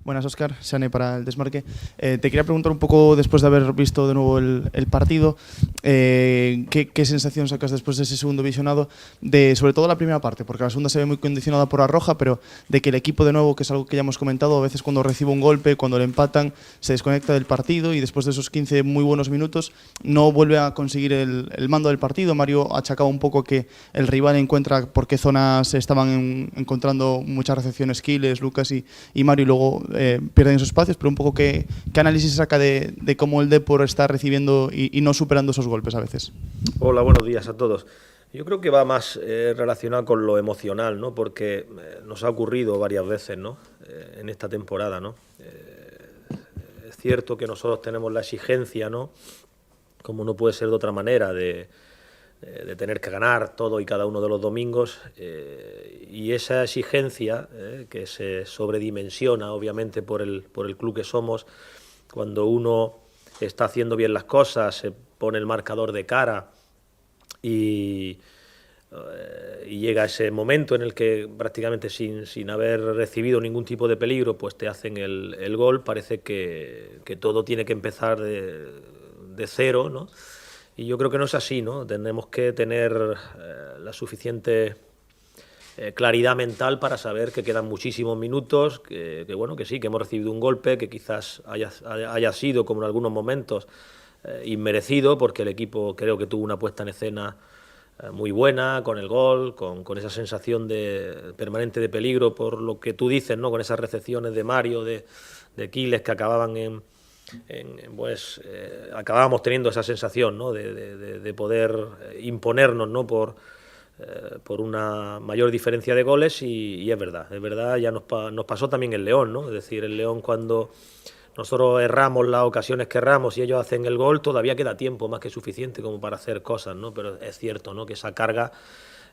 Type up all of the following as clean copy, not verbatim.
Buenas, Óscar. Sane para el Desmarque. Te quería preguntar un poco, después de haber visto de nuevo el partido, ¿qué sensación sacas después de ese segundo visionado, sobre todo la primera parte? Porque la segunda se ve muy condicionada por la roja, pero de que el equipo, de nuevo, que es algo que ya hemos comentado, a veces cuando recibe un golpe, cuando le empatan, se desconecta del partido y después de esos 15 muy buenos minutos no vuelve a conseguir el mando del partido. Mario ha achacado un poco que el rival encuentra por qué zonas estaban encontrando muchas recepciones Quiles, Lucas y Mario, y luego pierden esos espacios, pero un poco qué análisis saca de cómo el Depor está recibiendo y no superando esos golpes a veces. Hola, buenos días a todos. Yo creo que va más relacionado con lo emocional, ¿no? Porque nos ha ocurrido varias veces, ¿no? En esta temporada, ¿no? Es cierto que nosotros tenemos la exigencia, ¿no? Como no puede ser de otra manera, de tener que ganar todo y cada uno de los domingos, y esa exigencia que se sobredimensiona obviamente por el club que somos, cuando uno está haciendo bien las cosas, se pone el marcador de cara y llega ese momento en el que prácticamente sin haber recibido ningún tipo de peligro, pues te hacen el gol, parece que todo tiene que empezar de cero, ¿no? Y yo creo que no es así, ¿no? Tenemos que tener la suficiente claridad mental para saber que quedan muchísimos minutos, que bueno, que sí, que hemos recibido un golpe, que quizás haya sido, como en algunos momentos, inmerecido, porque el equipo creo que tuvo una puesta en escena muy buena, con el gol, con esa sensación permanente de peligro, por lo que tú dices, ¿no? Con esas recepciones de Mario, de Quiles, que acababan pues acabábamos teniendo esa sensación, ¿no? de poder imponernos, ¿no? por una mayor diferencia de goles y es verdad, ya nos pasó también el León, ¿no? Es decir, el León, cuando nosotros erramos las ocasiones que erramos y ellos hacen el gol, todavía queda tiempo más que suficiente como para hacer cosas, ¿no? Pero es cierto, ¿no? Que esa carga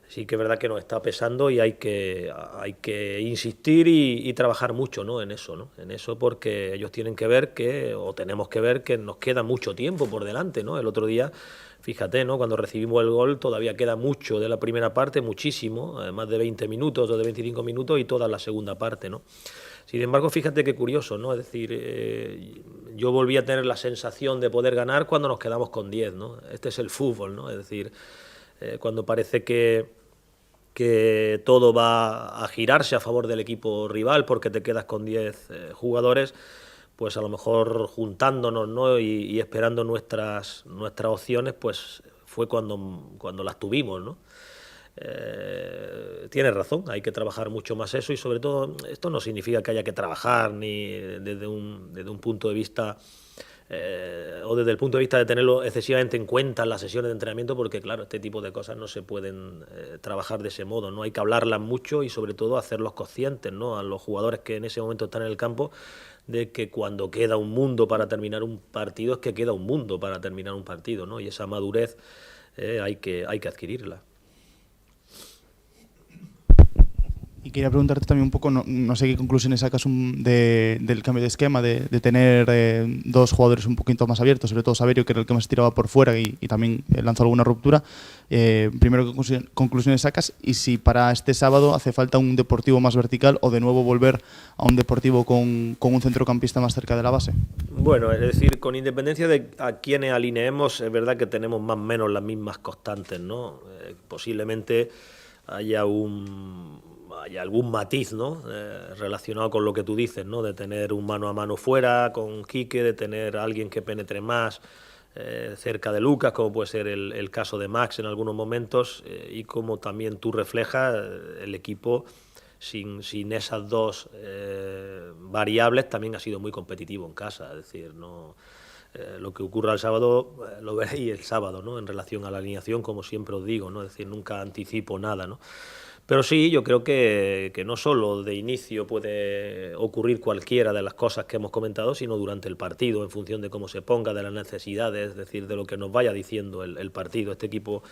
sí que es verdad que nos está pesando y hay que insistir y trabajar mucho, ¿no? En eso, ¿no? En eso, porque ellos tienen que ver o tenemos que ver que nos queda mucho tiempo por delante, ¿no? El otro día, fíjate, ¿no? Cuando recibimos el gol todavía queda mucho de la primera parte, muchísimo, más de 20 minutos o de 25 minutos y toda la segunda parte, ¿no? Sin embargo, fíjate qué curioso, ¿no? Es decir, yo volví a tener la sensación de poder ganar cuando nos quedamos con 10, ¿no? Este es el fútbol, ¿no? Es decir, cuando parece que todo va a girarse a favor del equipo rival porque te quedas con 10 jugadores, pues a lo mejor juntándonos, ¿no? y esperando nuestras opciones, pues fue cuando las tuvimos, ¿no? Tienes razón, hay que trabajar mucho más eso y sobre todo esto no significa que haya que trabajar ni desde un punto de vista o desde el punto de vista de tenerlo excesivamente en cuenta en las sesiones de entrenamiento, porque claro, este tipo de cosas no se pueden trabajar de ese modo, ¿no? Hay que hablarlas mucho y sobre todo hacerlos conscientes, ¿no? A los jugadores que en ese momento están en el campo, de que cuando queda un mundo para terminar un partido, es que queda un mundo para terminar un partido, ¿no? Y esa madurez hay que adquirirla. Y quería preguntarte también un poco, no sé qué conclusiones sacas del cambio de esquema, de tener dos jugadores un poquito más abiertos, sobre todo Saverio, que era el que más tiraba por fuera y también lanzó alguna ruptura. Primero, ¿qué conclusiones sacas? Y si para este sábado hace falta un Deportivo más vertical o de nuevo volver a un Deportivo con un centrocampista más cerca de la base. Bueno, es decir, con independencia de a quienes alineemos, es verdad que tenemos más o menos las mismas constantes, ¿no? Posiblemente haya algún matiz, ¿no? Relacionado con lo que tú dices, ¿no? De tener un mano a mano fuera con Quique, de tener a alguien que penetre más cerca de Lucas, como puede ser el caso de Max en algunos momentos, y como también tú reflejas, el equipo sin esas dos variables también ha sido muy competitivo en casa, es decir, no... lo que ocurra el sábado lo veréis el sábado, ¿no? En relación a la alineación, como siempre os digo, ¿no? Es decir, nunca anticipo nada, ¿no? Pero sí, yo creo que no solo de inicio puede ocurrir cualquiera de las cosas que hemos comentado, sino durante el partido, en función de cómo se ponga, de las necesidades, es decir, de lo que nos vaya diciendo el partido. Este equipo,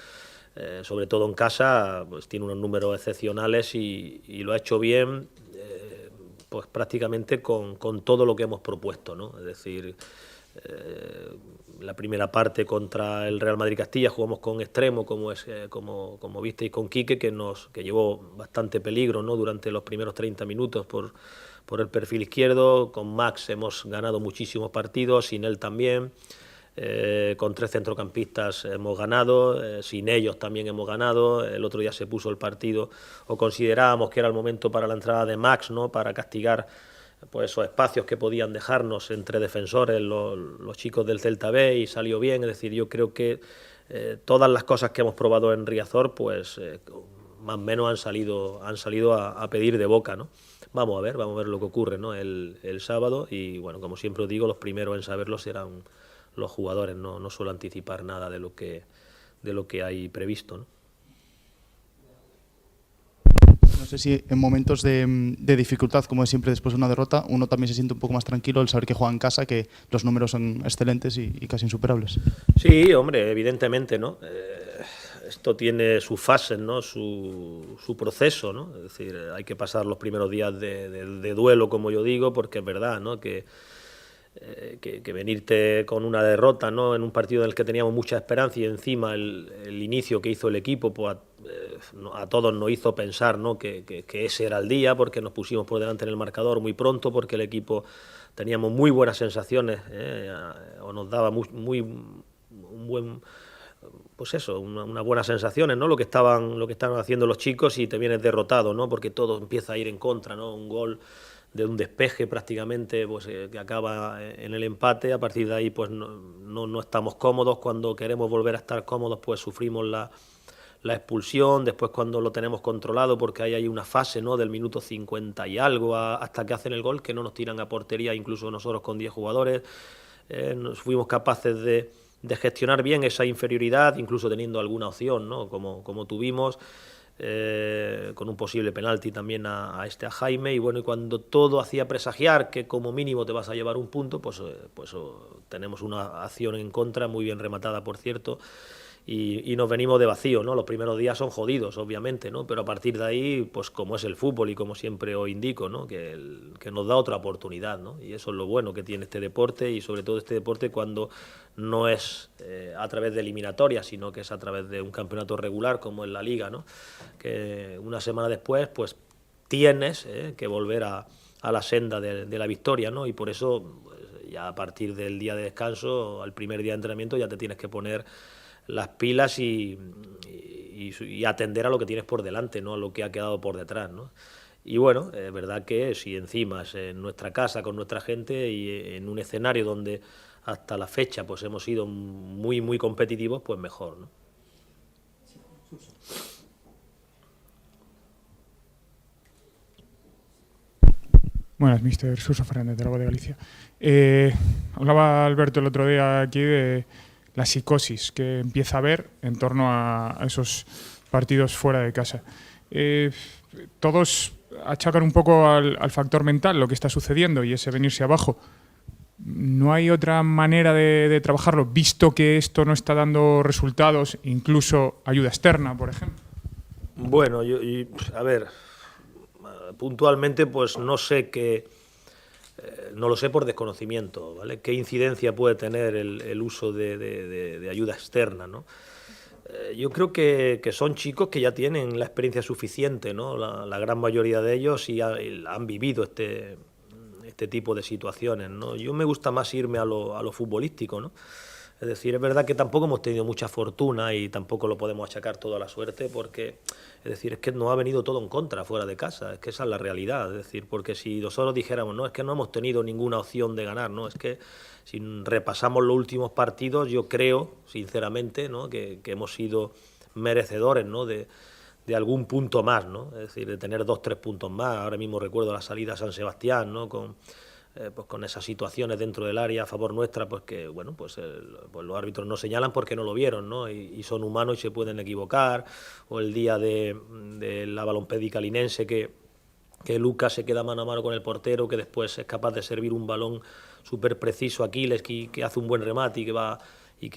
sobre todo en casa, pues tiene unos números excepcionales y lo ha hecho bien, pues prácticamente con todo lo que hemos propuesto, ¿no? Es decir, la primera parte contra el Real Madrid Castilla jugamos con extremo, como visteis con Quique, que llevó bastante peligro, ¿no? Durante los primeros 30 minutos por por el perfil izquierdo. Con Max hemos ganado muchísimos partidos, sin él también. Con 3 centrocampistas hemos ganado, sin ellos también hemos ganado. El otro día se puso el partido, o considerábamos que era el momento para la entrada de Max, ¿no?, para castigar pues esos espacios que podían dejarnos entre defensores los chicos del Celta B, y salió bien. Es decir, yo creo que todas las cosas que hemos probado en Riazor, pues más o menos han salido a pedir de boca, ¿no? Vamos a ver lo que ocurre, ¿no?, el sábado, y bueno, como siempre os digo, los primeros en saberlo serán los jugadores. No suelo anticipar nada de lo que hay previsto, ¿no? No sé si en momentos de dificultad, como es siempre después de una derrota, uno también se siente un poco más tranquilo al saber que juega en casa, que los números son excelentes y casi insuperables. Sí, hombre, evidentemente, ¿no? Esto tiene sus fases, ¿no?, su proceso, ¿no? Es decir, hay que pasar los primeros días de duelo, como yo digo, porque es verdad, ¿no?, que venirte con una derrota, ¿no?, en un partido en el que teníamos mucha esperanza, y encima el inicio que hizo el equipo, pues a todos nos hizo pensar, ¿no?, que ese era el día, porque nos pusimos por delante en el marcador muy pronto, porque el equipo teníamos muy buenas sensaciones, o nos daba un buen, pues eso, unas buenas sensaciones, ¿no?, lo que estaban haciendo los chicos, y te vienes derrotado, ¿no?, porque todo empieza a ir en contra, ¿no?, un gol de un despeje prácticamente, pues que acaba en el empate. A partir de ahí pues no estamos cómodos. Cuando queremos volver a estar cómodos, pues sufrimos la expulsión. Después, cuando lo tenemos controlado, porque hay una fase, ¿no?, del minuto 50 y algo hasta que hacen el gol, que no nos tiran a portería, incluso nosotros con 10 jugadores, nos fuimos capaces de gestionar bien esa inferioridad, incluso teniendo alguna opción, ¿no?, como tuvimos, con un posible penalti también a Jaime. Y bueno, y cuando todo hacía presagiar que como mínimo te vas a llevar un punto, pues tenemos una acción en contra, muy bien rematada, por cierto, y nos venimos de vacío, ¿no? Los primeros días son jodidos, obviamente, ¿no?, pero a partir de ahí, pues como es el fútbol, y como siempre os indico, ¿no?, que nos da otra oportunidad, ¿no?, y eso es lo bueno que tiene este deporte, y sobre todo este deporte cuando no es a través de eliminatorias, sino que es a través de un campeonato regular, como es la Liga, ¿no?, que una semana después pues tienes que volver a la senda de la victoria, ¿no?, y por eso pues, ya a partir del día de descanso, al primer día de entrenamiento, ya te tienes que poner las pilas y atender a lo que tienes por delante, no a lo que ha quedado por detrás, ¿no? Y bueno, es verdad que si encima es en nuestra casa, con nuestra gente, y en un escenario donde hasta la fecha pues hemos sido muy, muy competitivos, pues mejor, ¿no? Buenas, mister Suso Fernández, de La Voz de Galicia. Hablaba Alberto el otro día aquí de la psicosis que empieza a haber en torno a esos partidos fuera de casa. Todos achacan un poco al factor mental lo que está sucediendo y ese venirse abajo. ¿No hay otra manera de trabajarlo, visto que esto no está dando resultados, incluso ayuda externa, por ejemplo? Bueno, a ver, puntualmente pues no sé no lo sé por desconocimiento, ¿vale?, qué incidencia puede tener el uso de ayuda externa, ¿no? Yo creo que son chicos que ya tienen la experiencia suficiente, ¿no?, la gran mayoría de ellos, y han vivido este tipo de situaciones, ¿no? Yo me gusta más irme a lo futbolístico, ¿no? Es decir, es verdad que tampoco hemos tenido mucha fortuna y tampoco lo podemos achacar todo a la suerte, porque es que nos ha venido todo en contra fuera de casa, es que esa es la realidad. Es decir, porque si nosotros dijéramos, no, es que no hemos tenido ninguna opción de ganar, no, es que si repasamos los últimos partidos, yo creo, sinceramente, ¿no?, que hemos sido merecedores, ¿no?, de algún punto más, ¿no? Es decir, de tener 2 o 3 puntos más. Ahora mismo recuerdo la salida a San Sebastián, ¿no?, pues con esas situaciones dentro del área a favor nuestra, pues que bueno, pues los árbitros no señalan porque no lo vieron, ¿no?, y son humanos y se pueden equivocar. O el día de la Balompédica linense, que Lucas se queda mano a mano con el portero, que después es capaz de servir un balón súper preciso a Aquiles, que hace un buen remate y que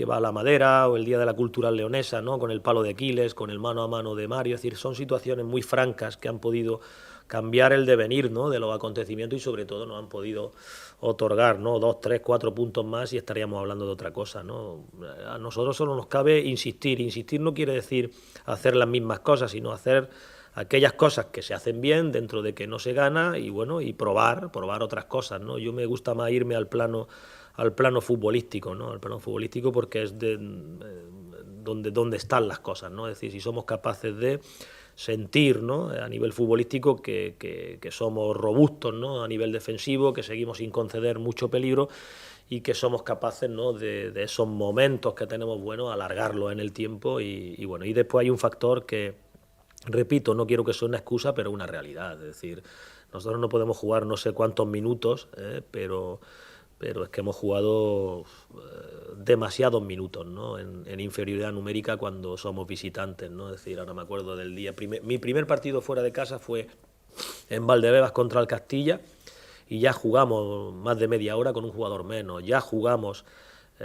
va a la madera. O el día de la Cultural Leonesa, ¿no?, con el palo de Aquiles, con el mano a mano de Mario. Es decir, son situaciones muy francas que han podido cambiar el devenir, ¿no?, de los acontecimientos, y sobre todo nos han podido otorgar, ¿no?, 2, 3, 4 puntos más, y estaríamos hablando de otra cosa, ¿no? A nosotros solo nos cabe insistir. Insistir no quiere decir hacer las mismas cosas, sino hacer aquellas cosas que se hacen bien dentro de que no se gana y bueno, y probar otras cosas, ¿no? Yo me gusta más irme al plano futbolístico, ¿no? Al plano futbolístico porque es donde están las cosas, ¿no? Es decir, si somos capaces de sentir, ¿no?, a nivel futbolístico que somos robustos, ¿no?, a nivel defensivo, que seguimos sin conceder mucho peligro y que somos capaces, ¿no?, de esos momentos que tenemos buenos, alargarlos en el tiempo y bueno, y después hay un factor que, repito, no quiero que sea una excusa, pero una realidad, es decir, nosotros no podemos jugar no sé cuántos minutos, pero es que hemos jugado demasiados minutos, ¿no?, en inferioridad numérica cuando somos visitantes, ¿no? Es decir, ahora me acuerdo del día... mi primer partido fuera de casa fue en Valdebebas contra el Castilla y ya jugamos más de media hora con un jugador menos, ya jugamos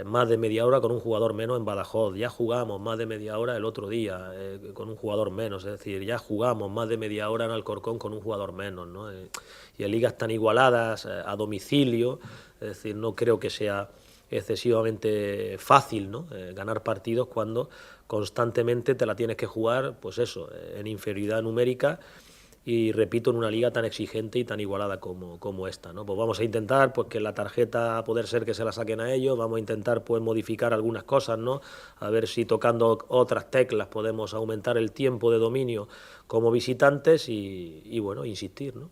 más de media hora con un jugador menos en Badajoz, ya jugamos más de media hora el otro día con un jugador menos, es decir, ya jugamos más de media hora en Alcorcón con un jugador menos, ¿no? Y en ligas tan igualadas, a domicilio, es decir, no creo que sea excesivamente fácil, ¿no?, ganar partidos cuando constantemente te la tienes que jugar, pues eso, en inferioridad numérica y, repito, en una liga tan exigente y tan igualada como esta, ¿no? Pues vamos a intentar pues que la tarjeta, a poder ser que se la saquen a ellos, vamos a intentar pues modificar algunas cosas, ¿no?, a ver si tocando otras teclas podemos aumentar el tiempo de dominio como visitantes y bueno, insistir, ¿no?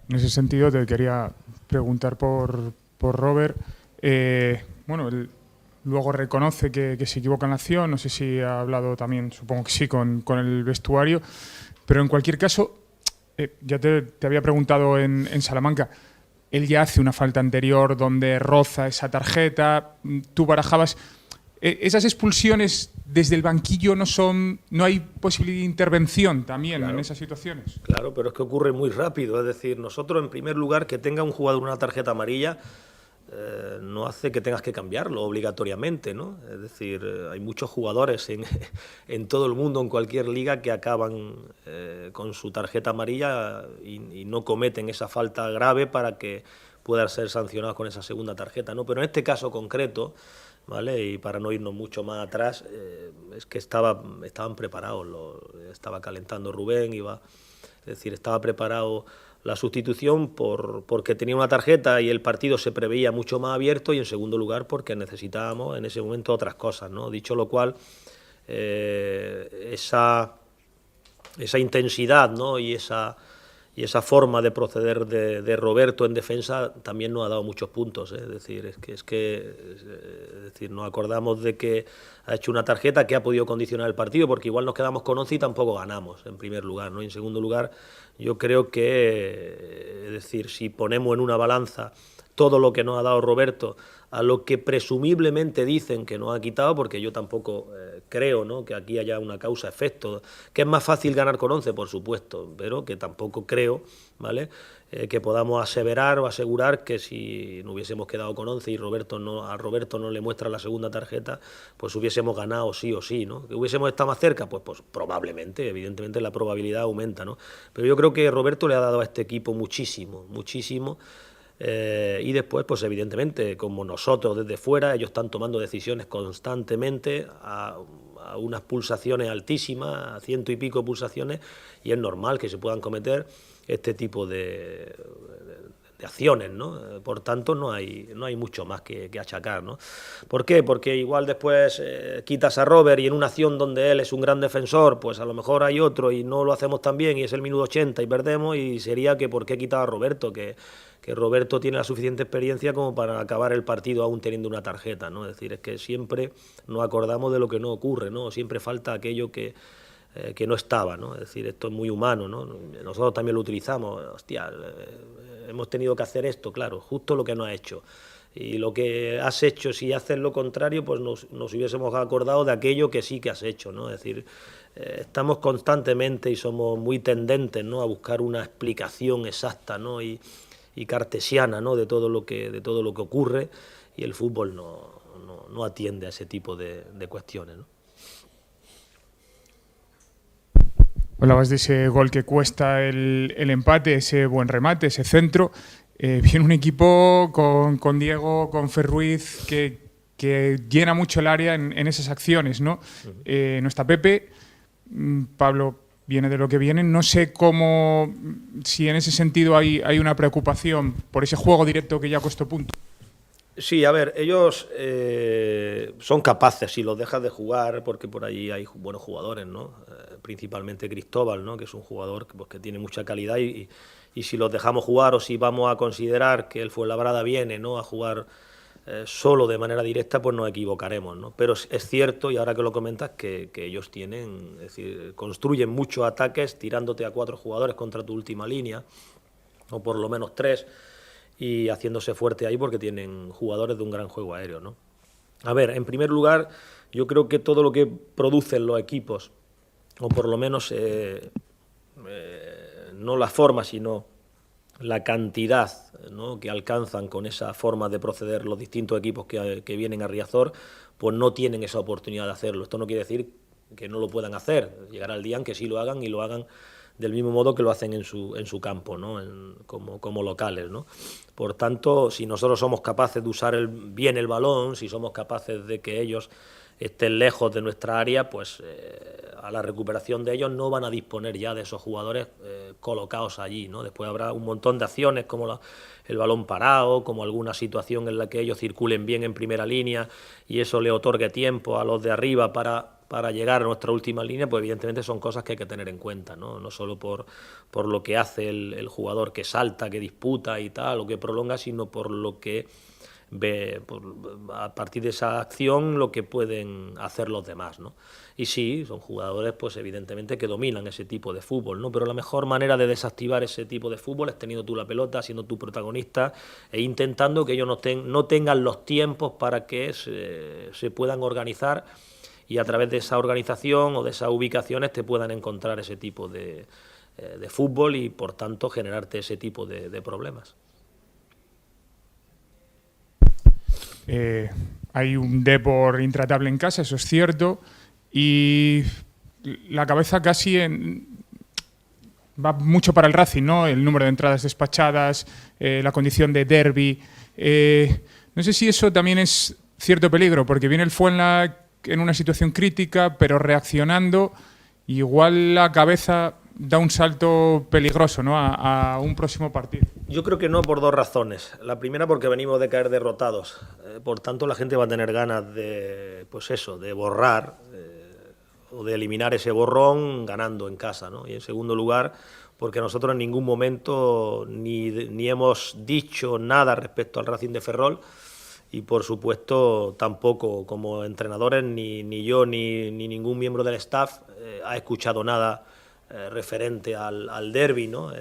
En ese sentido te quería preguntar por Robert. Bueno, él luego reconoce que se equivoca en la acción, no sé si ha hablado también, supongo que sí, con el vestuario, pero en cualquier caso, ya te había preguntado en Salamanca, él ya hace una falta anterior donde roza esa tarjeta, tú barajabas... ¿Esas expulsiones desde el banquillo no hay posibilidad de intervención también, claro, en esas situaciones? Claro, pero es que ocurre muy rápido. Es decir, nosotros, en primer lugar, que tenga un jugador una tarjeta amarilla no hace que tengas que cambiarlo obligatoriamente, ¿no? Es decir, hay muchos jugadores en todo el mundo, en cualquier liga, que acaban con su tarjeta amarilla y no cometen esa falta grave para que puedan ser sancionados con esa segunda tarjeta, ¿no? Pero en este caso concreto, ¿vale?, y para no irnos mucho más atrás, es que estaban preparados, estaba calentando Rubén, es decir, estaba preparado la sustitución porque tenía una tarjeta y el partido se preveía mucho más abierto, y en segundo lugar porque necesitábamos en ese momento otras cosas, ¿no? Dicho lo cual, esa intensidad, ¿no?, y esa forma de proceder de Roberto en defensa también nos ha dado muchos puntos, ¿eh? Es decir, nos acordamos de que ha hecho una tarjeta que ha podido condicionar el partido, porque igual nos quedamos con 11 y tampoco ganamos, en primer lugar, ¿no? Y en segundo lugar, yo creo que, es decir, si ponemos en una balanza todo lo que nos ha dado Roberto a lo que presumiblemente dicen que nos ha quitado, porque yo tampoco creo, ¿no?, que aquí haya una causa-efecto, que es más fácil ganar con 11, por supuesto, pero que tampoco creo, ¿vale?, que podamos aseverar o asegurar que si no hubiésemos quedado con 11 y a Roberto no le muestra la segunda tarjeta, pues hubiésemos ganado sí o sí, ¿no? ¿Que hubiésemos estado más cerca? Pues probablemente, evidentemente la probabilidad aumenta, ¿no? Pero yo creo que Roberto le ha dado a este equipo muchísimo, muchísimo. Y después, pues evidentemente, como nosotros desde fuera, ellos están tomando decisiones constantemente a unas pulsaciones altísimas, a 100 y pico pulsaciones, y es normal que se puedan cometer este tipo de acciones, ¿no? Por tanto, no hay mucho más que achacar, ¿no? ¿Por qué? Porque igual después quitas a Robert y en una acción donde él es un gran defensor, pues a lo mejor hay otro y no lo hacemos tan bien y es el minuto 80 y perdemos, y sería que ¿por qué quitar a Roberto? Que Roberto tiene la suficiente experiencia como para acabar el partido aún teniendo una tarjeta, ¿no? Es decir, es que siempre nos acordamos de lo que no ocurre, ¿no? Siempre falta aquello que no estaba, ¿no? Es decir, esto es muy humano, ¿no? Nosotros también lo utilizamos, hostia, hemos tenido que hacer esto, claro, justo lo que no has hecho. Y lo que has hecho, si haces lo contrario, pues nos hubiésemos acordado de aquello que sí que has hecho, ¿no? Es decir, estamos constantemente y somos muy tendentes, ¿no?, a buscar una explicación exacta, ¿no?, y cartesiana, ¿no?, de todo lo que ocurre, y el fútbol no atiende a ese tipo de cuestiones, ¿no? Hablabas de ese gol que cuesta el empate, ese buen remate, ese centro. Viene un equipo con Diego, con Fer Ruiz, que que llena mucho el área en esas acciones, ¿no? No está Pepe, Pablo viene de lo que viene. No sé si en ese sentido hay una preocupación por ese juego directo que ya ha costado punto. Sí, a ver, ellos son capaces, si los dejas de jugar, porque por allí hay buenos jugadores, ¿no? Principalmente Cristóbal, ¿no? Que es un jugador que tiene mucha calidad y si los dejamos jugar o si vamos a considerar que el Fuenlabrada viene, ¿no?, a jugar solo de manera directa, pues nos equivocaremos, ¿no? Pero es cierto, y ahora que lo comentas, que ellos tienen, es decir, construyen muchos ataques tirándote a 4 jugadores contra tu última línea, o por lo menos 3, y haciéndose fuerte ahí porque tienen jugadores de un gran juego aéreo, ¿no? A ver, en primer lugar, yo creo que todo lo que producen los equipos, o por lo menos no la forma, sino la cantidad, ¿no?, que alcanzan con esa forma de proceder los distintos equipos que vienen a Riazor, pues no tienen esa oportunidad de hacerlo. Esto no quiere decir que no lo puedan hacer. Llegará el día en que sí lo hagan y lo hagan del mismo modo que lo hacen en su campo, ¿no?, como locales, ¿no? Por tanto, si nosotros somos capaces de usar bien el balón, si somos capaces de que ellos estén lejos de nuestra área, pues a la recuperación de ellos no van a disponer ya de esos jugadores colocados allí, ¿no? Después habrá un montón de acciones como el balón parado, como alguna situación en la que ellos circulen bien en primera línea y eso le otorgue tiempo a los de arriba para llegar a nuestra última línea, pues evidentemente son cosas que hay que tener en cuenta, no solo por lo que hace el jugador que salta, que disputa y tal, o que prolonga, sino por lo que ve a partir de esa acción lo que pueden hacer los demás, ¿no? Y sí, son jugadores pues evidentemente que dominan ese tipo de fútbol, ¿no? Pero la mejor manera de desactivar ese tipo de fútbol es teniendo tú la pelota, siendo tú protagonista e intentando que ellos no tengan los tiempos para que se puedan organizar y a través de esa organización o de esas ubicaciones te puedan encontrar ese tipo de fútbol y por tanto generarte ese tipo de problemas. Hay un Depor intratable en casa, eso es cierto, y la cabeza casi va mucho para el Racing, ¿no? El número de entradas despachadas, la condición de derbi. No sé si eso también es cierto peligro, porque viene el Fuenla en una situación crítica, pero reaccionando, igual la cabeza da un salto peligroso, ¿no?, a un próximo partido. Yo creo que no, por 2 razones. La primera porque venimos de caer derrotados. Por tanto, la gente va a tener ganas de borrar o de eliminar ese borrón ganando en casa, ¿no? Y en segundo lugar, porque nosotros en ningún momento ni hemos dicho nada respecto al Racing de Ferrol y, por supuesto, tampoco como entrenadores, ni yo ni ningún miembro del staff ha escuchado nada referente al derbi, ¿no?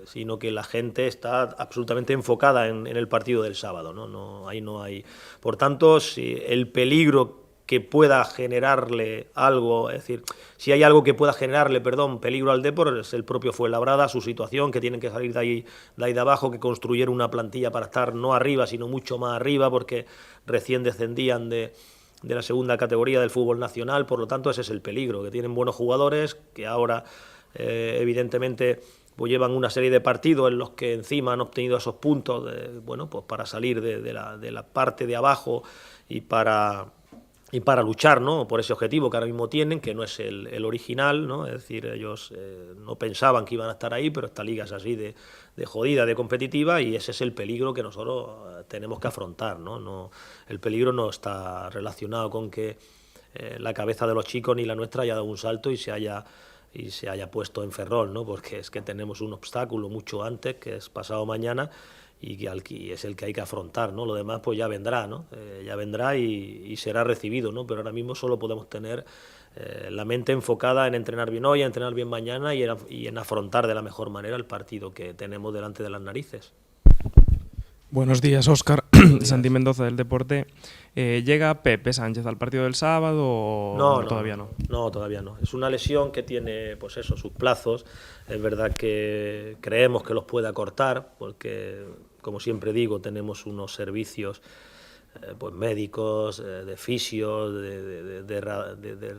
Sino que la gente está absolutamente enfocada en el partido del sábado, ¿no? Ahí no hay. Por tanto, si el peligro que pueda generarle algo, es decir, si hay algo que pueda generarle, peligro al Depor, es el propio Fuenlabrada, su situación, que tienen que salir de ahí de abajo, que construyeron una plantilla para estar no arriba, sino mucho más arriba, porque recién descendían de la segunda categoría del fútbol nacional. Por lo tanto, ese es el peligro, que tienen buenos jugadores, que ahora evidentemente pues llevan una serie de partidos en los que encima han obtenido esos puntos pues para salir de la parte de abajo y para luchar, ¿no?, por ese objetivo que ahora mismo tienen, que no es el original, ¿no? Es decir, ellos no pensaban que iban a estar ahí, pero esta liga es así de jodida, de competitiva, y ese es el peligro que nosotros tenemos que afrontar, ¿no? El peligro no está relacionado con que la cabeza de los chicos ni la nuestra haya dado un salto y se haya puesto en Ferrol, ¿no? Porque es que tenemos un obstáculo mucho antes, que es pasado mañana, y que es el que hay que afrontar, ¿no? Lo demás pues ya vendrá, ¿no? Ya vendrá y será recibido, ¿no? Pero ahora mismo solo podemos tener la mente enfocada en entrenar bien hoy, en entrenar bien mañana y en afrontar de la mejor manera el partido que tenemos delante de las narices. Buenos días, Óscar. Santi Mendoza del Deporte. ¿Llega Pepe Sánchez al partido del sábado o todavía no? No, todavía no. Es una lesión que tiene pues eso, sus plazos. Es verdad que creemos que los puede acortar porque, como siempre digo, tenemos unos servicios pues médicos, de fisios, de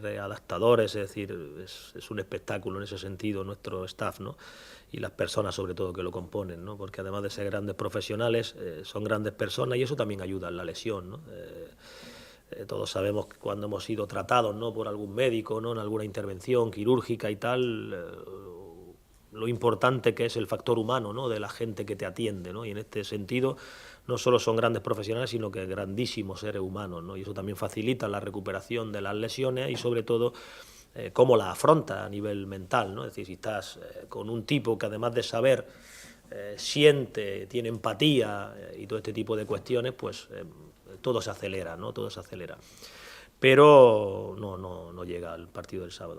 readaptadores, es decir, es un espectáculo en ese sentido nuestro staff, ¿no? Y las personas sobre todo que lo componen, ¿no? Porque además de ser grandes profesionales, son grandes personas y eso también ayuda en la lesión, ¿no? Todos sabemos que cuando hemos sido tratados, ¿no?, por algún médico, ¿no?, en alguna intervención quirúrgica y tal, lo importante que es el factor humano, ¿no?, de la gente que te atiende, ¿no? Y en este sentido no solo son grandes profesionales, sino que grandísimos seres humanos, ¿no? Y eso también facilita la recuperación de las lesiones y sobre todo cómo la afronta a nivel mental, ¿no? Es decir, si estás con un tipo que además de saber siente, tiene empatía y todo este tipo de cuestiones, pues todo se acelera, ¿no? Todo se acelera. Pero no llega al partido del sábado.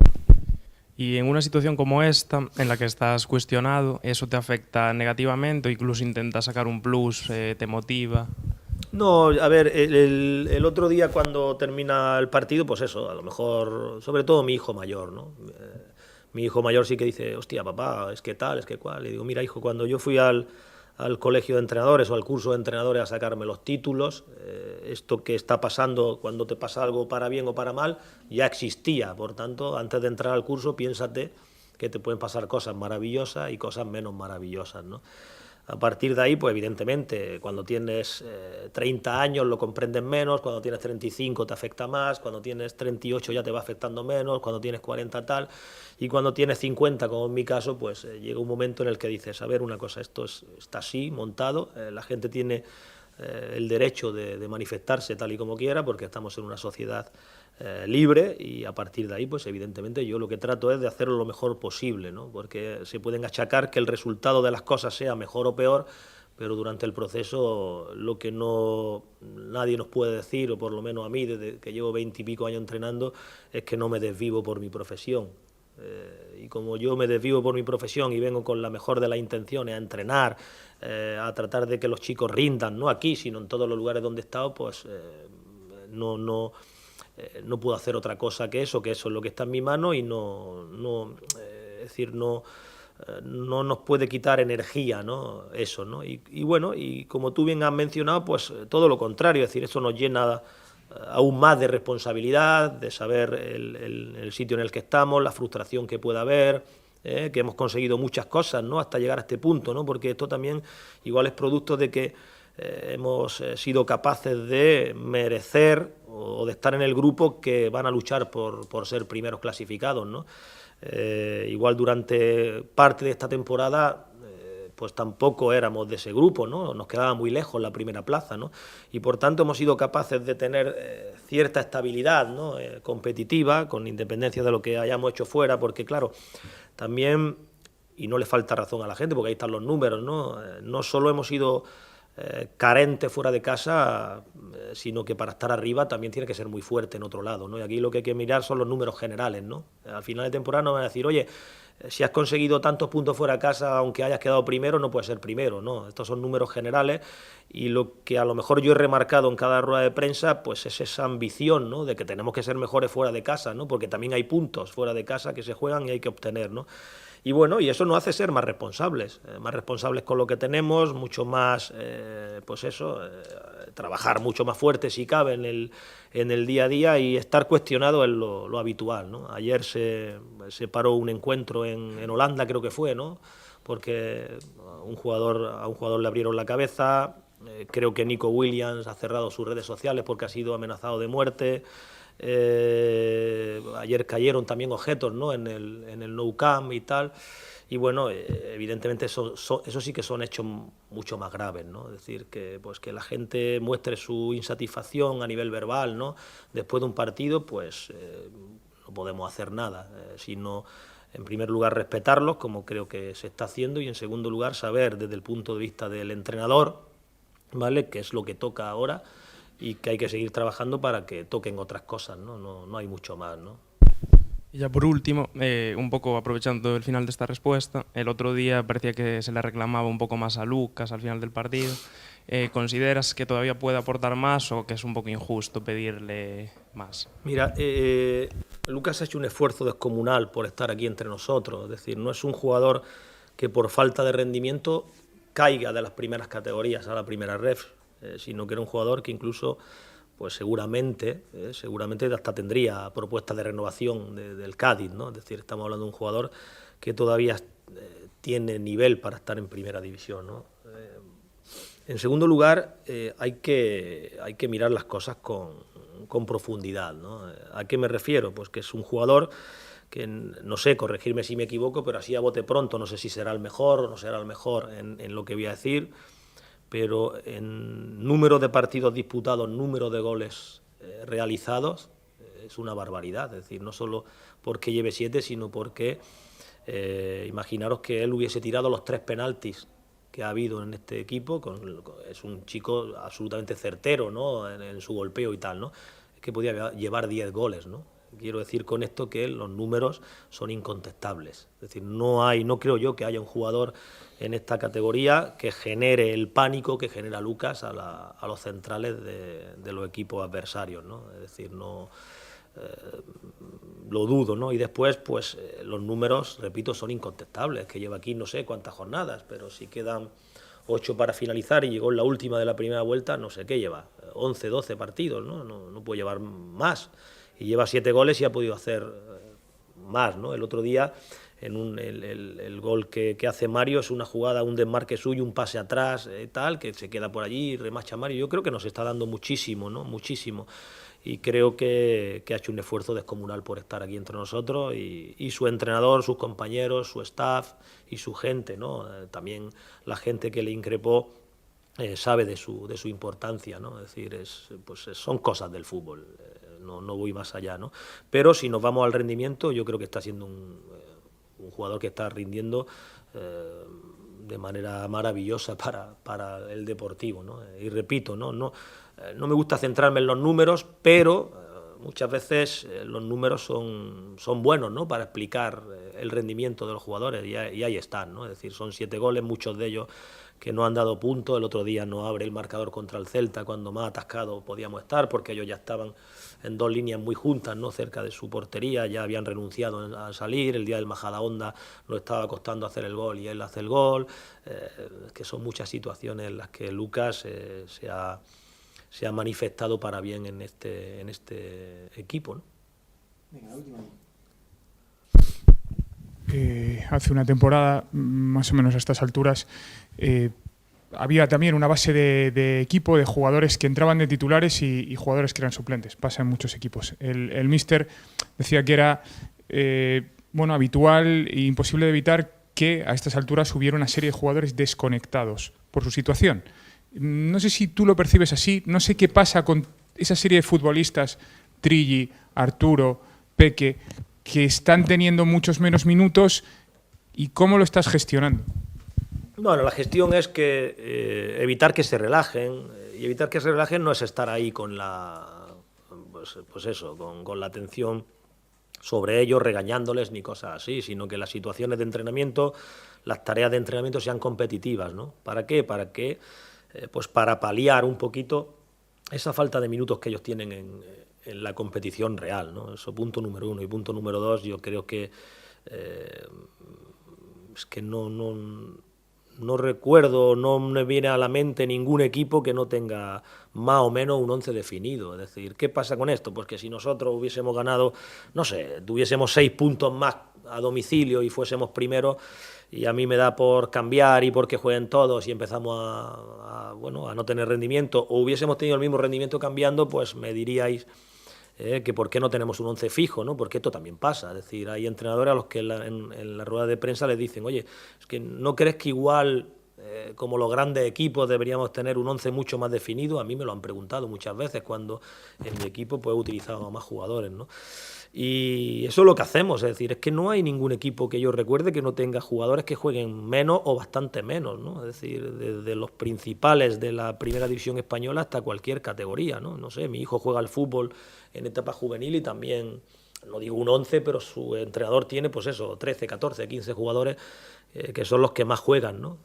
Y en una situación como esta, en la que estás cuestionado, ¿eso te afecta negativamente o incluso intentas sacar un plus, te motiva? No, a ver, el otro día cuando termina el partido, pues eso, a lo mejor, sobre todo mi hijo mayor, ¿no? Mi hijo mayor sí que dice, hostia, papá, es que tal, es que cual. Le digo, mira, hijo, cuando yo fui al colegio de entrenadores o al curso de entrenadores a sacarme los títulos, esto que está pasando cuando te pasa algo para bien o para mal, ya existía. Por tanto, antes de entrar al curso, piénsate que te pueden pasar cosas maravillosas y cosas menos maravillosas, ¿no? A partir de ahí, pues evidentemente, cuando tienes 30 años lo comprendes menos, cuando tienes 35 te afecta más, cuando tienes 38 ya te va afectando menos, cuando tienes 40 tal, y cuando tienes 50, como en mi caso, pues llega un momento en el que dices, a ver, una cosa, esto está así, montado, la gente tiene el derecho de manifestarse tal y como quiera, porque estamos en una sociedad libre y a partir de ahí, pues evidentemente yo lo que trato es de hacerlo lo mejor posible, ¿no? Porque se pueden achacar que el resultado de las cosas sea mejor o peor, pero durante el proceso lo que nadie nos puede decir, o por lo menos a mí, desde que llevo 20 y pico años entrenando, es que no me desvivo por mi profesión. Y como yo me desvivo por mi profesión y vengo con la mejor de las intenciones a entrenar, a tratar de que los chicos rindan, no aquí, sino en todos los lugares donde he estado, pues no puedo hacer otra cosa que eso es lo que está en mi mano y es decir, no nos puede quitar energía, ¿no? Eso, ¿no? Y bueno, y como tú bien has mencionado, pues todo lo contrario, es decir, eso nos llena aún más de responsabilidad, de saber el sitio en el que estamos, la frustración que pueda haber, que hemos conseguido muchas cosas, ¿no?, hasta llegar a este punto, ¿no? Porque esto también igual es producto de que hemos sido capaces de merecer o de estar en el grupo que van a luchar por ser primeros clasificados, ¿no? Igual durante parte de esta temporada pues tampoco éramos de ese grupo, ¿no? Nos quedaba muy lejos la primera plaza, ¿no? Y por tanto hemos sido capaces de tener cierta estabilidad, ¿no?, competitiva, con independencia de lo que hayamos hecho fuera, porque claro, también, y no le falta razón a la gente, porque ahí están los números, ¿no? No solo hemos sido carente fuera de casa, sino que para estar arriba también tiene que ser muy fuerte en otro lado, ¿no? Y aquí lo que hay que mirar son los números generales, ¿no? Al final de temporada nos van a decir, oye, si has conseguido tantos puntos fuera de casa, aunque hayas quedado primero, no puedes ser primero, ¿no? Estos son números generales y lo que a lo mejor yo he remarcado en cada rueda de prensa, pues es esa ambición, ¿no?, de que tenemos que ser mejores fuera de casa, ¿no? Porque también hay puntos fuera de casa que se juegan y hay que obtener, ¿no? Y bueno, y eso nos hace ser más responsables con lo que tenemos, mucho más, pues eso, trabajar mucho más fuerte si cabe en el día a día y estar cuestionado es lo habitual, ¿no? Ayer se paró un encuentro en Holanda, creo que fue, ¿no? Porque a un jugador le abrieron la cabeza, creo que Nico Williams ha cerrado sus redes sociales porque ha sido amenazado de muerte. Ayer cayeron también objetos, ¿no?, en el Nou Camp y tal, y bueno, evidentemente eso sí que son hechos mucho más graves, ¿no? Es decir, que la gente muestre su insatisfacción a nivel verbal, ¿no?, después de un partido, pues no podemos hacer nada, sino en primer lugar respetarlos, como creo que se está haciendo, y en segundo lugar saber desde el punto de vista del entrenador, ¿vale?, qué es lo que toca ahora y que hay que seguir trabajando para que toquen otras cosas, ¿no? No hay mucho más, ¿no? Y ya por último, un poco aprovechando el final de esta respuesta, el otro día parecía que se le reclamaba un poco más a Lucas al final del partido. ¿Consideras que todavía puede aportar más o que es un poco injusto pedirle más? Mira, Lucas ha hecho un esfuerzo descomunal por estar aquí entre nosotros, es decir, no es un jugador que por falta de rendimiento caiga de las primeras categorías a la primera ref. sino que era un jugador que incluso, pues seguramente hasta tendría propuestas de renovación del Cádiz, ¿no? Es decir, estamos hablando de un jugador que todavía tiene nivel para estar en primera división, ¿no? En segundo lugar, hay que mirar las cosas con profundidad, ¿no? ¿A qué me refiero? Pues que es un jugador que, no sé, corregirme si me equivoco, pero así a bote pronto, no sé si será el mejor o no será el mejor en lo que voy a decir, pero en número de partidos disputados, número de goles realizados, es una barbaridad. Es decir, no solo porque lleve 7, sino porque imaginaros que él hubiese tirado los 3 penaltis que ha habido en este equipo. Es un chico absolutamente certero, ¿no? en su golpeo y tal, ¿no? Es que podía llevar 10 goles, ¿no? Quiero decir con esto que los números son incontestables. Es decir, no creo yo que haya un jugador en esta categoría que genere el pánico que genera Lucas a los centrales de los equipos adversarios, ¿no? Es decir, no lo dudo, ¿no? Y después, pues los números, repito, son incontestables, que lleva aquí no sé cuántas jornadas, pero si quedan 8 para finalizar y llegó en la última de la primera vuelta, no sé qué lleva, 11, 12 partidos, ¿no? No puede llevar más. Y lleva 7 goles y ha podido hacer más, ¿no? El otro día, el gol que hace Mario es una jugada, un desmarque suyo, un pase atrás, tal, que se queda por allí y remacha Mario. Yo creo que nos está dando muchísimo, ¿no? Muchísimo. Y creo que ha hecho un esfuerzo descomunal por estar aquí entre nosotros y su entrenador, sus compañeros, su staff y su gente, ¿no? También la gente que le increpó sabe de su importancia, ¿no? Es decir, son cosas del fútbol. No voy más allá, ¿no? Pero si nos vamos al rendimiento, yo creo que está siendo un jugador que está rindiendo de manera maravillosa para el Deportivo, ¿no? Y repito, no me gusta centrarme en los números, pero muchas veces los números son buenos, ¿no? Para explicar el rendimiento de los jugadores y ahí están, ¿no? Es decir, son 7 goles, muchos de ellos que no han dado punto. El otro día no abre el marcador contra el Celta cuando más atascado podíamos estar, porque ellos ya estaban en 2 líneas muy juntas, ¿no? Cerca de su portería, ya habían renunciado a salir. El día del Majadahonda lo estaba costando hacer el gol y él hace el gol, que son muchas situaciones en las que Lucas se ha manifestado para bien en este equipo, ¿no? Venga, la última. Hace una temporada, más o menos a estas alturas, había también una base de equipo, de jugadores que entraban de titulares y jugadores que eran suplentes. Pasa en muchos equipos. El míster decía que era habitual e imposible de evitar que a estas alturas hubiera una serie de jugadores desconectados por su situación. No sé si tú lo percibes así, no sé qué pasa con esa serie de futbolistas, Trilli, Arturo, Peque, que están teniendo muchos menos minutos, y cómo lo estás gestionando. Bueno, la gestión es que evitar que se relajen, y evitar que se relajen no es estar ahí con la atención sobre ellos, regañándoles ni cosas así, sino que las situaciones de entrenamiento, las tareas de entrenamiento sean competitivas, ¿no? ¿Para qué? Para que para paliar un poquito esa falta de minutos que ellos tienen en la competición real, ¿no? Eso, punto número 1. Y punto número 2, yo creo que es que no recuerdo, no me viene a la mente ningún equipo que no tenga más o menos un 11 definido. Es decir, ¿qué pasa con esto? Pues que si nosotros hubiésemos ganado, no sé, tuviésemos 6 puntos más a domicilio y fuésemos primeros, y a mí me da por cambiar y porque jueguen todos y empezamos a no tener rendimiento, o hubiésemos tenido el mismo rendimiento cambiando, pues me diríais que por qué no tenemos un 11 fijo, ¿no? Porque esto también pasa. Es decir, hay entrenadores a los que en la rueda de prensa les dicen, oye, es que ¿no crees que igual como los grandes equipos deberíamos tener un 11 mucho más definido? A mí me lo han preguntado muchas veces cuando en mi equipo pues he utilizado a más jugadores, ¿no? Y eso es lo que hacemos. Es decir, es que no hay ningún equipo que yo recuerde que no tenga jugadores que jueguen menos o bastante menos, ¿no? Es decir, desde los principales de la primera división española hasta cualquier categoría, ¿no? No sé, mi hijo juega al fútbol en etapa juvenil y también, no digo un 11, pero su entrenador tiene, pues eso, 13, 14, 15 jugadores que son los que más juegan, ¿no?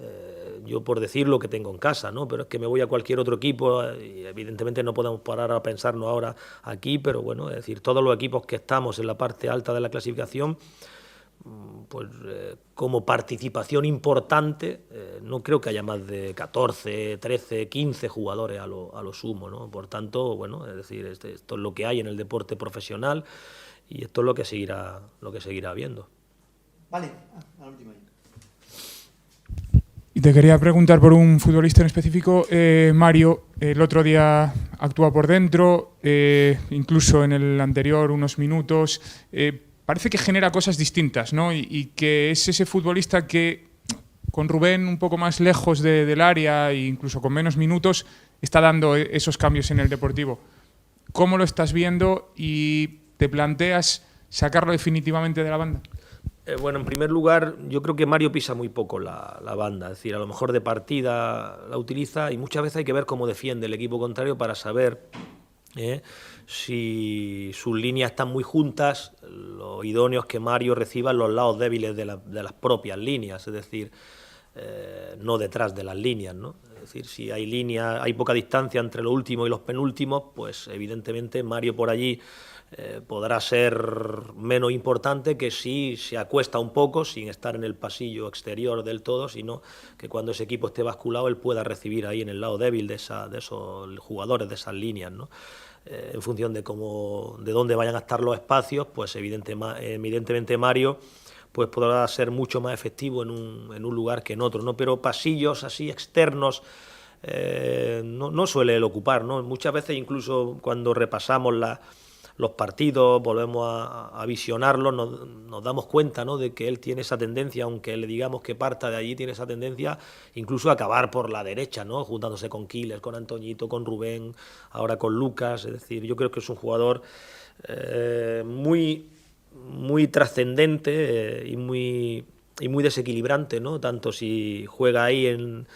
Yo por decir lo que tengo en casa, ¿no? Pero es que me voy a cualquier otro equipo y evidentemente no podemos parar a pensarnos ahora aquí, pero bueno, es decir, todos los equipos que estamos en la parte alta de la clasificación, pues como participación importante, no creo que haya más de 14, 13, 15 jugadores a lo sumo, ¿no? Por tanto, bueno, es decir, esto es lo que hay en el deporte profesional y esto es lo que seguirá habiendo. Vale, a la última. Y te quería preguntar por un futbolista en específico, Mario, el otro día actúa por dentro, incluso en el anterior unos minutos, parece que genera cosas distintas, ¿no? Y que es ese futbolista que con Rubén un poco más lejos del área e incluso con menos minutos está dando esos cambios en el Deportivo. ¿Cómo lo estás viendo y te planteas sacarlo definitivamente de la banda? Bueno, en primer lugar, yo creo que Mario pisa muy poco la banda, es decir, a lo mejor de partida la utiliza y muchas veces hay que ver cómo defiende el equipo contrario para saber si sus líneas están muy juntas, lo idóneo es que Mario reciba los lados débiles de las propias líneas, es decir, no detrás de las líneas, ¿no? Es decir, si hay poca distancia entre los últimos y los penúltimos, pues evidentemente Mario por allí podrá ser menos importante que si se acuesta un poco sin estar en el pasillo exterior del todo, sino que cuando ese equipo esté basculado él pueda recibir ahí en el lado débil de esos jugadores, de esas líneas, ¿no? En función de dónde vayan a estar los espacios, pues evidentemente Mario pues podrá ser mucho más efectivo en un lugar que en otro, ¿no? Pero pasillos así externos no suele él ocupar, ¿no? Muchas veces incluso cuando repasamos los partidos, volvemos a visionarlos, nos damos cuenta, ¿no?, de que él tiene esa tendencia, aunque le digamos que parta de allí, tiene esa tendencia incluso a acabar por la derecha, ¿no?, juntándose con Quiles, con Antoñito, con Rubén, ahora con Lucas. Es decir, yo creo que es un jugador muy trascendente y muy desequilibrante, ¿no?, tanto si juega ahí en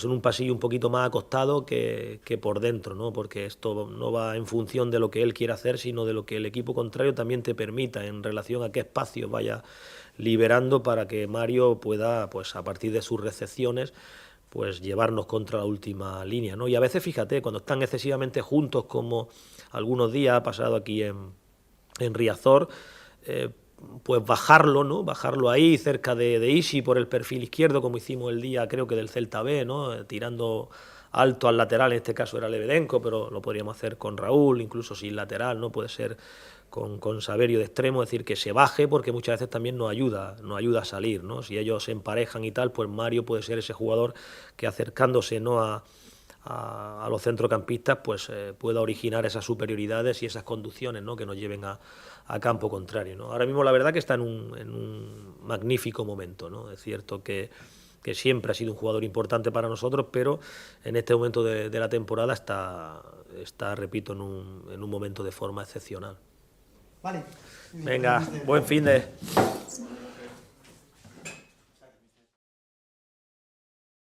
un pasillo un poquito más acostado que por dentro, ¿no? Porque esto no va en función de lo que él quiera hacer, sino de lo que el equipo contrario también te permita en relación a qué espacio vaya liberando para que Mario pueda, pues a partir de sus recepciones, pues llevarnos contra la última línea, ¿no? Y a veces, fíjate, cuando están excesivamente juntos, como algunos días ha pasado aquí en Riazor, pues bajarlo, ¿no? Bajarlo ahí cerca de Isi por el perfil izquierdo, como hicimos el día, creo que del Celta B, ¿no? Tirando alto al lateral, en este caso era Lebedenko, pero lo podríamos hacer con Raúl, incluso sin lateral, ¿no? Puede ser con Saverio de extremo, es decir, que se baje, porque muchas veces también nos ayuda a salir, ¿no? Si ellos se emparejan y tal, pues Mario puede ser ese jugador que acercándose, ¿no?, a los centrocampistas, pues pueda originar esas superioridades y esas conducciones, ¿no?, que nos lleven a campo contrario, ¿no? Ahora mismo la verdad que está en un magnífico momento, ¿no? Es cierto que siempre ha sido un jugador importante para nosotros, pero en este momento de la temporada está, repito, en un momento de forma excepcional. Vale. Venga, buen fin de...